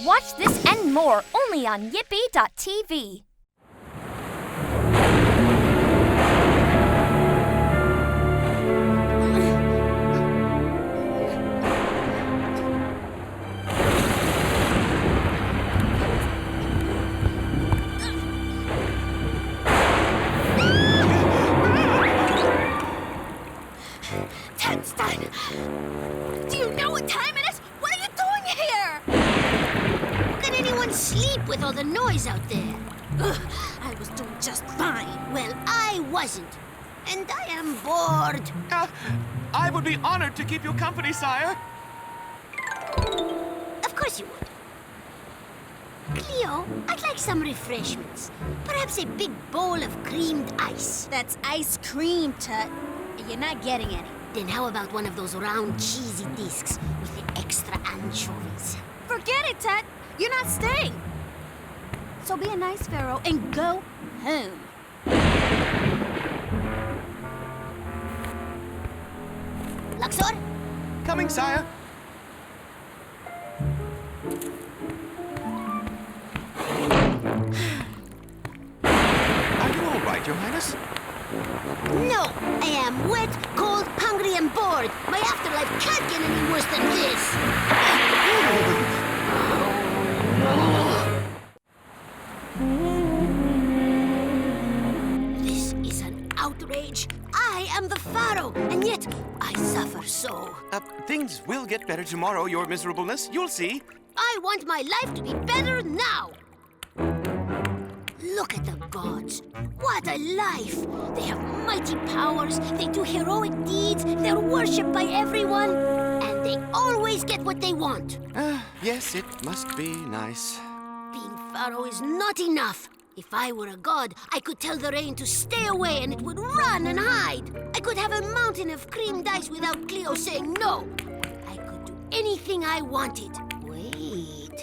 Watch this and more only on yippee.tv. Tutenstein! Do you know what time it is? What are you doing here? How can anyone sleep with all the noise out there? Ugh, I was doing just fine. Well, I wasn't. And I am bored. I would be honored to keep you company, sire. Of course you would. Cleo, I'd like some refreshments. Perhaps a big bowl of creamed ice. That's ice cream, Tut. You're not getting any. Then how about one of those round cheesy discs with the extra anchovies? Forget it, Tut. You're not staying. So be a nice pharaoh and go home. Luxor? Coming, sire. Are you all right, Your Highness? No, I am wet, cold, hungry, and bored. My afterlife can't get any worse than this. This is an outrage. I am the pharaoh, and yet I suffer so. Things will get better tomorrow, your miserableness. You'll see. I want my life to be better now. Look at the gods. What a life! They have mighty powers, they do heroic deeds, they're worshipped by everyone, and they always get what they want. Yes, it must be nice. Being pharaoh is not enough. If I were a god, I could tell the rain to stay away and it would run and hide. I could have a mountain of creamed ice without Cleo saying no. I could do anything I wanted. Wait.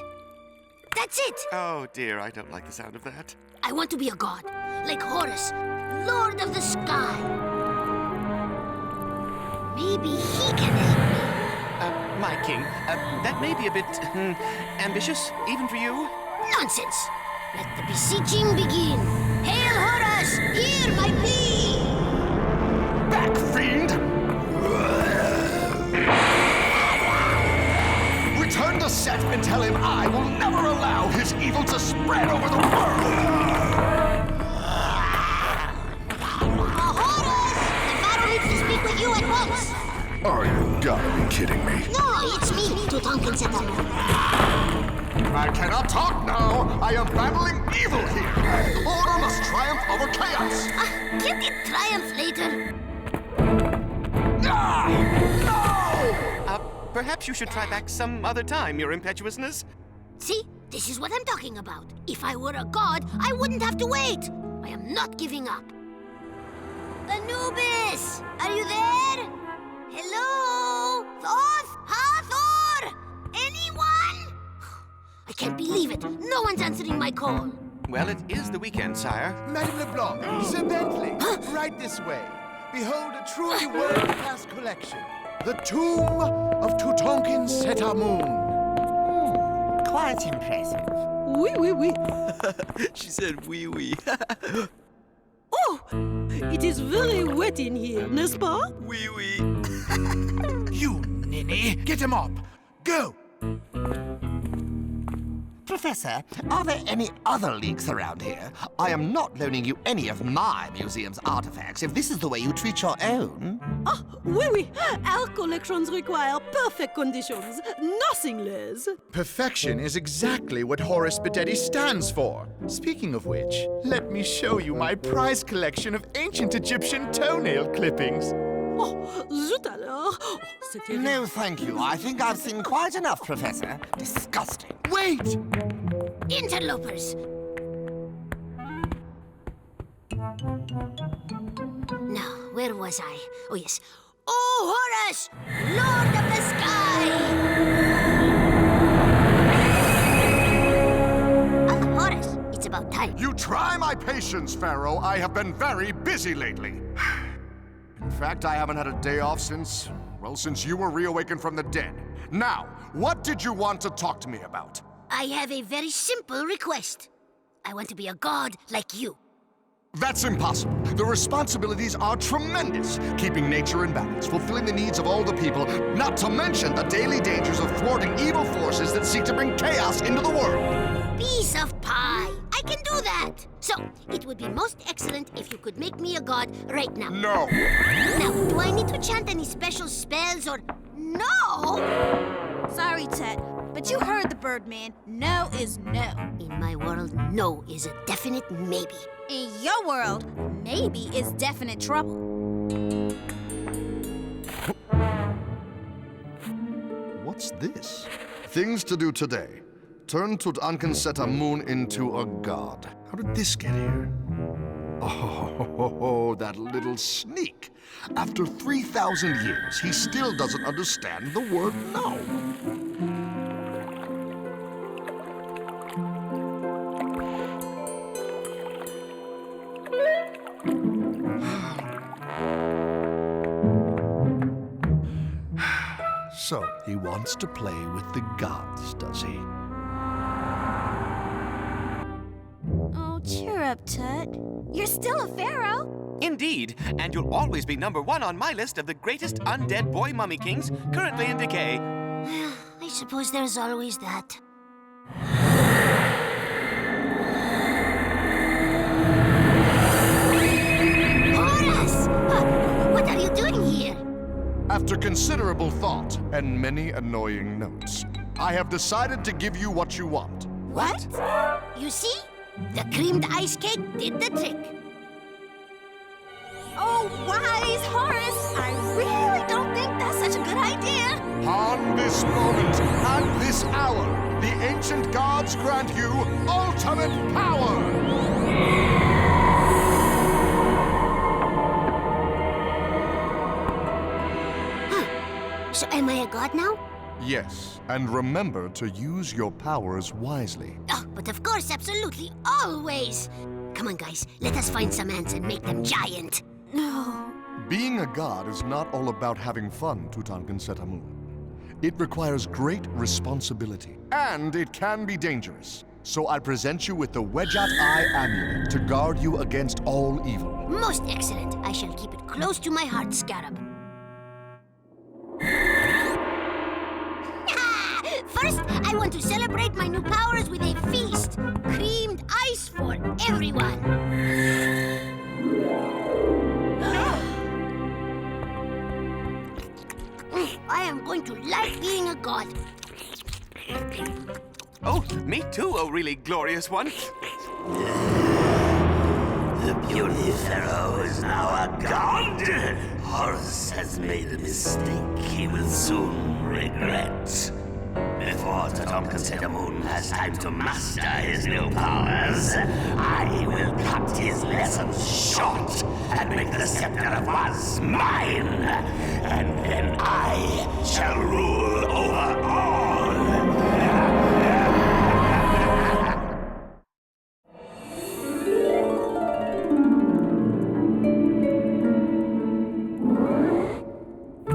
That's it! Oh, dear, I don't like the sound of that. I want to be a god, like Horus, Lord of the Sky. Maybe he can help me. My king, that may be a bit ambitious, even for you. Nonsense! Let the beseeching begin. Hail Horus! Hear my plea! Back, fiend! Return to Set and tell him I will never allow his evil to spread over the world! Horus! The pharaoh needs to speak with you at once. Are you gotta be kidding me? No, it's me, Tutenstein. I cannot talk now! I am battling evil here! Order must triumph over chaos! Can't it triumph later? No! Perhaps you should try back some other time, your impetuousness. See? This is what I'm talking about. If I were a god, I wouldn't have to wait. I am not giving up. Anubis! Are you there? Hello? Thoth? Hathor? Anyone? I can't believe it. No one's answering my call. Well, it is the weekend, sire. Madame LeBlanc, Sir Bentley, right this way. Behold a truly world-class collection. The Tomb of Tutenstein. Quite impressive. Oui, oui, oui. She said wee wee. Oh, it is very wet in here, n'est-ce pas? Wee wee. You ninny, get him up. Go. Professor, are there any other leaks around here? I am not loaning you any of my museum's artifacts if this is the way you treat your own. Ah, oui, oui. Our collections require perfect conditions, nothing less. Perfection is exactly what Horace Bedetti stands for. Speaking of which, let me show you my prize collection of ancient Egyptian toenail clippings. Oh, zut alors. Oh, c'est terrible. No, thank you. I think I've seen quite enough, Professor. Disgusting. Wait! Interlopers. Now, where was I? Oh, yes. Oh, Horus! Lord of the Sky! Horus, it's about time. You try my patience, Pharaoh. I have been very busy lately. In fact, I haven't had a day off since you were reawakened from the dead. Now, what did you want to talk to me about? I have a very simple request. I want to be a god like you. That's impossible. The responsibilities are tremendous. Keeping nature in balance, fulfilling the needs of all the people, not to mention the daily dangers of thwarting evil forces that seek to bring chaos into the world. Piece of pie. I can do that. So, it would be most excellent if you could make me a god right now. No. Now, do I need to chant any special spells or... No! Sorry, Tut, but you heard the Birdman. No is no. In my world, no is a definite maybe. In your world, maybe is definite trouble. What's this? Things to do today. Turn Tutenstein into a god. How did this get here? Oh, that little sneak. After 3,000 years, he still doesn't understand the word no. So, he wants to play with the gods, does he? Oh, cheer up, Tut. You're still a pharaoh. Indeed, and you'll always be #1 on my list of the greatest undead boy mummy kings currently in decay. I suppose there's always that. Horus! What are you doing here? After considerable thought and many annoying notes, I have decided to give you what you want. What? You see? The creamed ice cake did the trick. Oh, wise Horus! I really don't think that's such a good idea. On this moment, at this hour, the ancient gods grant you ultimate power! So am I a god now? Yes, and remember to use your powers wisely. Oh, but of course, absolutely, always. Come on, guys, let us find some ants and make them giant. No. Being a god is not all about having fun, Tutenstein. It requires great responsibility, and it can be dangerous. So I present you with the Wedgeat Eye Amulet to guard you against all evil. Most excellent. I shall keep it close to my heart, Scarab. First, I want to celebrate my new powers with a feast. Creamed ice for everyone. I am going to like being a god. Oh, me too, oh really glorious one. The beauty pharaoh is now a god. Horus has made a mistake he will soon regret. Before Tutenstein has time to master his new powers, I will cut his lessons short and make the scepter of Oz mine. And then I shall rule over all.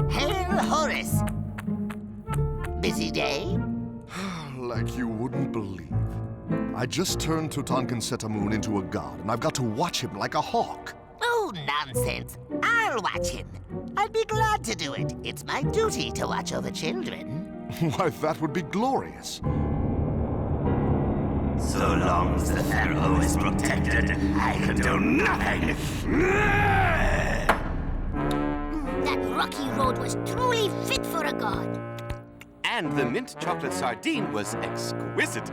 Hail, Horus! Busy day? Like you wouldn't believe. I just turned Tutenstein into a god, and I've got to watch him like a hawk. Oh, nonsense. I'll watch him. I'd be glad to do it. It's my duty to watch over children. Why, that would be glorious. So long as the pharaoh is protected, I can do nothing. That rocky road was truly fit for a god. And the mint chocolate sardine was exquisite.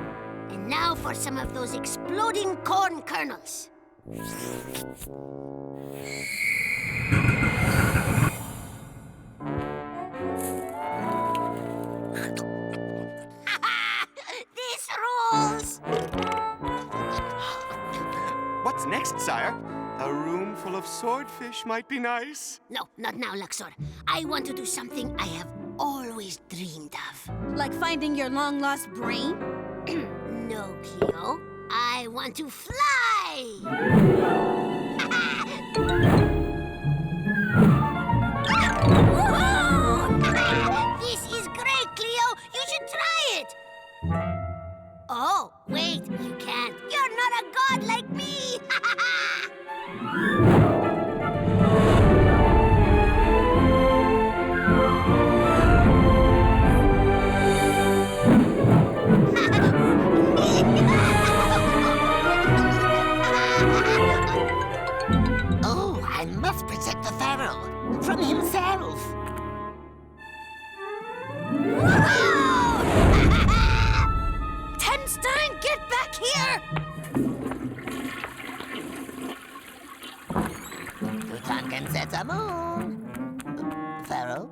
And now for some of those exploding corn kernels. This rules! What's next, sire? A room full of swordfish might be nice. No, not now, Luxor. I want to do something I have always dreamed of. Like finding your long-lost brain? No, Cleo. I want to fly! Woohoo! This is great, Cleo! You should try it! Oh, wait, you can't. You're not a god like me! Oh, I must protect the pharaoh from himself. Tutenstein, get back here! Tutankamun. Pharaoh?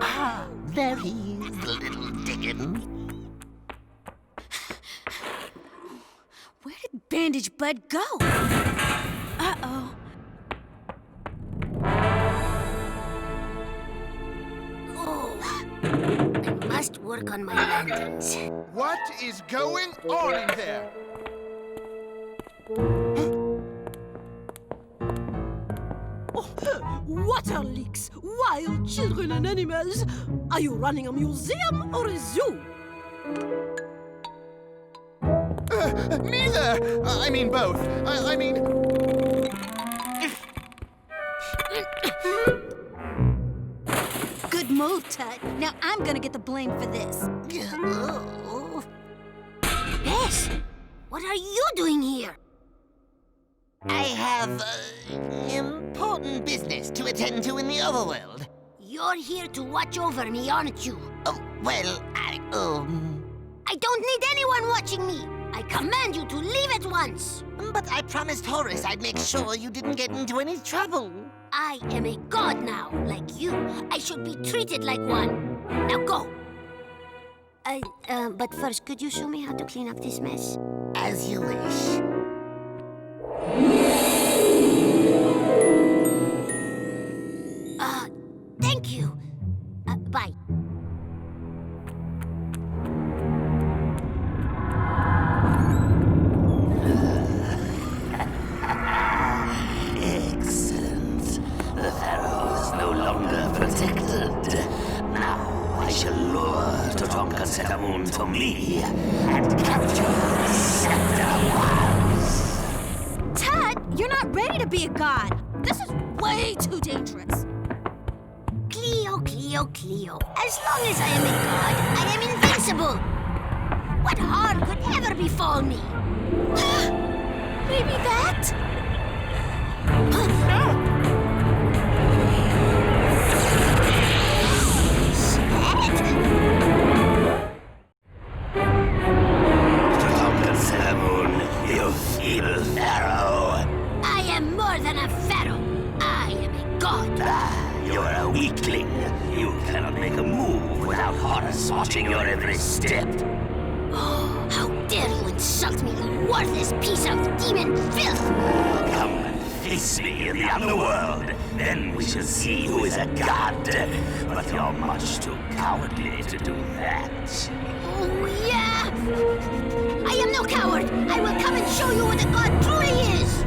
Ah, there he is, the little Dickens. Where did Bandage Bud go? Uh-oh. Oh, I must work on my landings. What is going on in there? Water leaks, wild children and animals. Are you running a museum or a zoo? Neither! I mean both. I mean... Good move, Tut. Now I'm gonna get the blame for this. Bess, what are you doing here? I have important business to attend to in the overworld. You're here to watch over me, aren't you? Oh, well, I don't need anyone watching me. I command you to leave at once. But I promised Horace I'd make sure you didn't get into any trouble. I am a god now, like you. I should be treated like one. Now go. But first, could you show me how to clean up this mess? As you wish. Thank you. Bye. Excellent. The pharaoh is no longer protected. Now I shall lure Tutankamun to me and capture the scepter once. Tut, you're not ready to be a god. This is way too dangerous. Cleo, Cleo, Cleo. As long as I am a god, I am invincible. What harm could ever befall me? Maybe that? Tutankamun, you feeble pharaoh. I am more than a pharaoh. I am a god. You're a weakling. You cannot make a move without Horace watching your every step. Oh, how dare you insult me, you worthless piece of demon filth! Come and face me in the underworld. Then we shall see who is a god. But you're much too cowardly to do that. Oh, yeah! I am no coward! I will come and show you what a god truly is!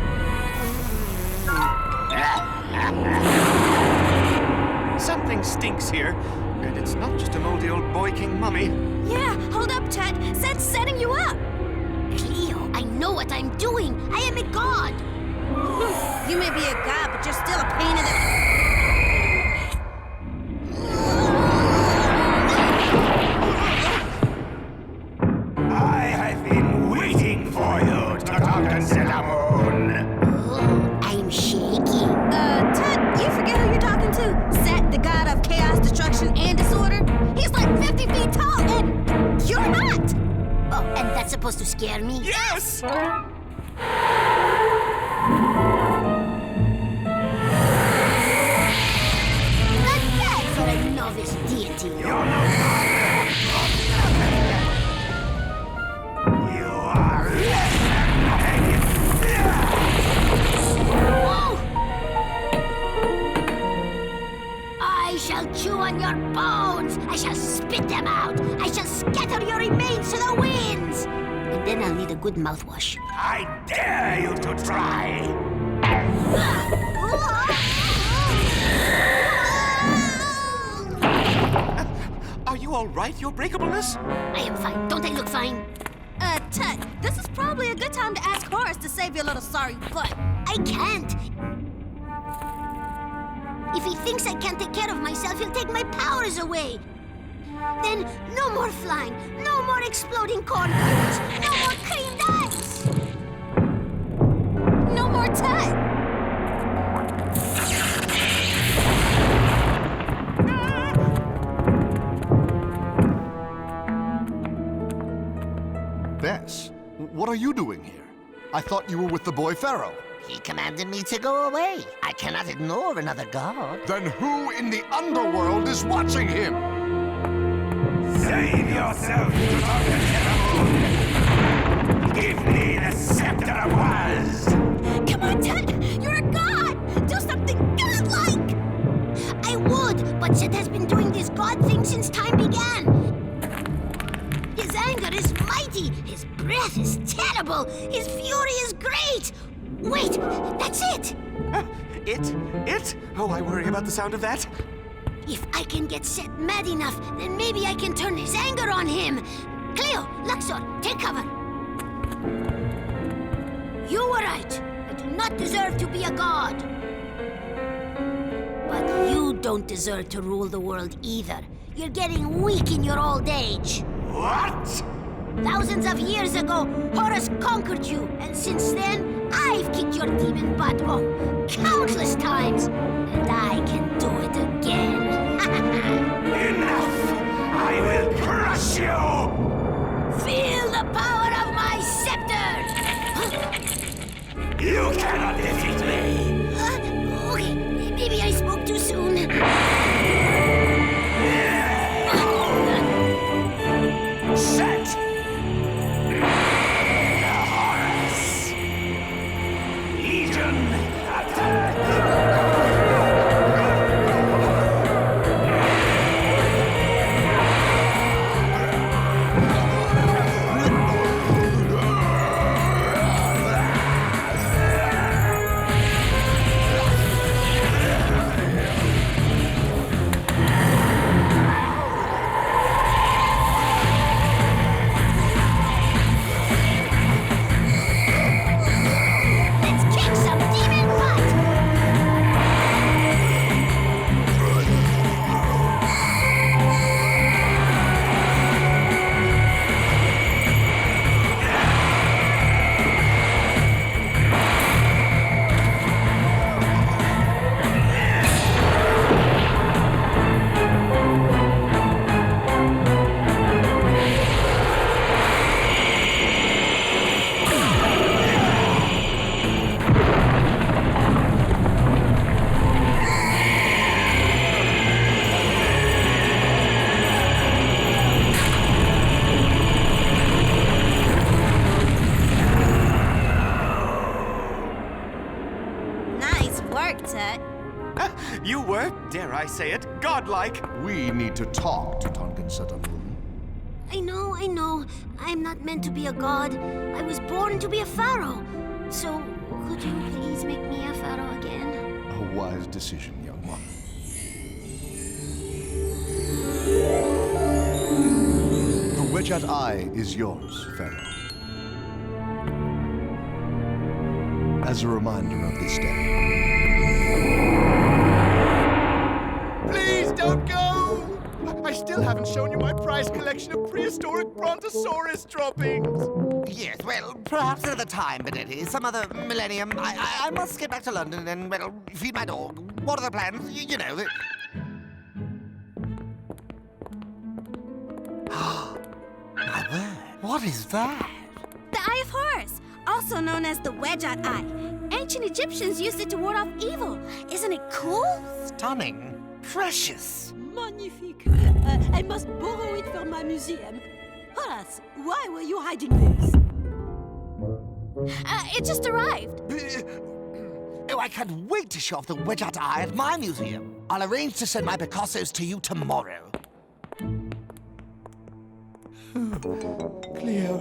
Something stinks here, and it's not just a moldy old boy king mummy. Yeah, hold up, Tut. Zed's setting you up. Cleo, I know what I'm doing. I am a god. You may be a god, but you're still a pain in the... I have been waiting for you, Tutankamun. Oh, I'm shaky. Tut, you forget who you're talking to? Zed, the god of chaos, destruction, and disorder? He's like 50 feet tall, and you're not! Oh, and that's supposed to scare me? Yes! Not bad for a novice deity. You are less than nothing. Whoa! I shall chew on your bones. I shall spit them out. I shall scatter your remains to the winds. And then I'll need a good mouthwash. I dare you to try. all right, your breakableness? I am fine. Don't I look fine? Tut, this is probably a good time to ask Horace to save your little sorry butt. I can't. If he thinks I can't take care of myself, he'll take my powers away. Then no more flying, no more exploding corn kernels, no more creamed ice. No more Tut. Bess, what are you doing here? I thought you were with the boy pharaoh. He commanded me to go away. I cannot ignore another god. Then who in the underworld is watching him? Save yourself, Tutenstein! Give me the scepter of Waz! Come on, Tut! You're a god! Do something godlike! I would, but Set has been doing this god thing since time began. His anger is mighty, his breath is terrible, his fury is great. Wait, that's it! It? Oh, I worry about the sound of that. If I can get Set mad enough, then maybe I can turn his anger on him. Cleo, Luxor, take cover. You were right. I do not deserve to be a god. But you don't deserve to rule the world either. You're getting weak in your old age. What? Thousands of years ago, Horus conquered you, and since then, I've kicked your demon butt, countless times. And I can do it again. Enough! I will crush you! Feel the power of my scepter! You cannot defeat me! Okay, maybe I spoke too soon. Set! Horus! Legion, attack! Let's kick some demon butt! Nice work, Tut. You were, dare I say it, godlike. We need to talk, Tutenstein. I know. I'm not meant to be a god. I was born to be a pharaoh. So, could you please make me a pharaoh again? A wise decision, young one. The Wedgeat Eye is yours, Pharaoh. As a reminder of this day. Please don't go! I still haven't shown you my prize collection of prehistoric brontosaurus droppings. Yes, well, perhaps another time, Benetti. Some other millennium. I must get back to London and, well, feed my dog. What are the plans? You know. My word, what is that? The Eye of Horus, also known as the Wedgeat Eye. Ancient Egyptians used it to ward off evil. Isn't it cool? Stunning. Precious. Magnifique. I must borrow it for my museum. Horace, why were you hiding this? It just arrived. Oh, I can't wait to show off the Wedgeat Eye at my museum. I'll arrange to send my Picassos to you tomorrow. Cleo,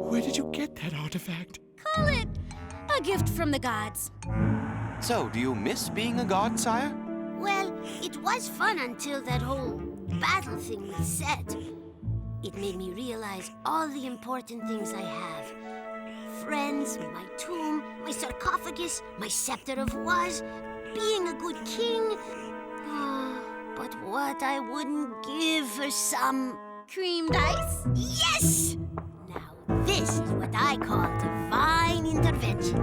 where did you get that artifact? Call it a gift from the gods. So, do you miss being a god, sire? Well, it was fun until that whole battle thing with Set. It made me realize all the important things I have. Friends, my tomb, my sarcophagus, my scepter of was, being a good king. But what I wouldn't give for some... Cream dice? Yes! Now this is what I call divine intervention.